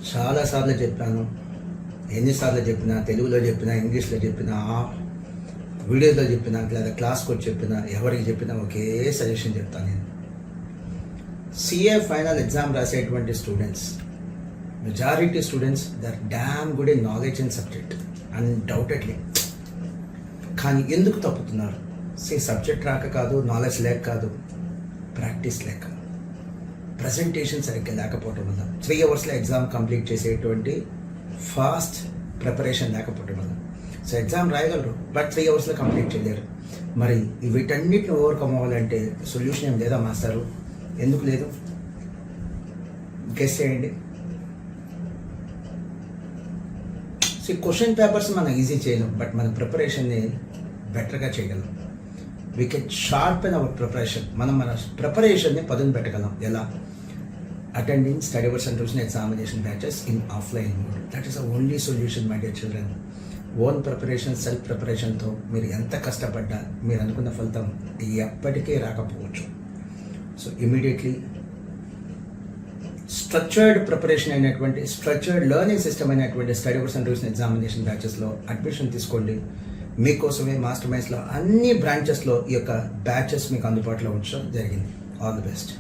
చాలాసార్లు చెప్పాను. ఎన్నిసార్లు చెప్పినా, తెలుగులో చెప్పినా, ఇంగ్లీష్లో చెప్పినా, వీడియోలో చెప్పినా, లేదా క్లాస్కి వచ్చి చెప్పినా, ఎవరికి చెప్పినా ఒకే సజెషన్ చెప్తాను నేను. సిఏ ఫైనల్ ఎగ్జామ్ రాసేటువంటి students, majority students they're damn good in knowledge in subject undoubtedly. కానీ ఎందుకు తప్పుతున్నారు? సబ్జెక్ట్ రాక కాదు, నాలెడ్జ్ లేక కాదు, ప్రాక్టీస్ లేక, ప్రజెంటేషన్ సరిగ్గా లేకపోవటం వల్ల, 3 అవర్స్లో ఎగ్జామ్ కంప్లీట్ చేసేటువంటి ఫాస్ట్ ప్రిపరేషన్ లేకపోవటం వల్ల. సో ఎగ్జామ్ రాయగలరు, బట్ 3 అవర్స్లో కంప్లీట్ చేయలేరు. మరి వీటన్నిటిని ఓవర్కమ్ అవ్వాలంటే సొల్యూషన్ ఏం లేదా మాస్టారు? ఎందుకు లేదు? గెస్ చేయండి. క్వశ్చన్ పేపర్స్ మనం ఈజీ చేయలేం, బట్ మన ప్రిపరేషన్ని బెటర్గా చేయగలం. We can sharpen our preparation. మనం మన ప్రిపరేషన్ని పదును పెట్టగలం. ఎలా? Attending study hours and tuition examination batches in offline mode. That is the only solution my dear children. Own preparation, self ప్రిపరేషన్తో మీరు ఎంత కష్టపడ్డా మీరు అనుకున్న ఫలితం ఎప్పటికీ రాకపోవచ్చు. సో ఇమీడియట్లీ స్ట్రక్చర్డ్ ప్రిపరేషన్ అయినటువంటి, స్ట్రక్చర్డ్ లెర్నింగ్ సిస్టమ్ అయినటువంటి study hours and tuition examination బ్యాచెస్లో admission తీసుకోండి. మీకోసమే మాస్టర్ మైండ్స్లో అన్ని బ్రాంచెస్లో ఈ యొక్క బ్యాచెస్ మీకు అందుబాటులో ఉంచడం జరిగింది. All the best.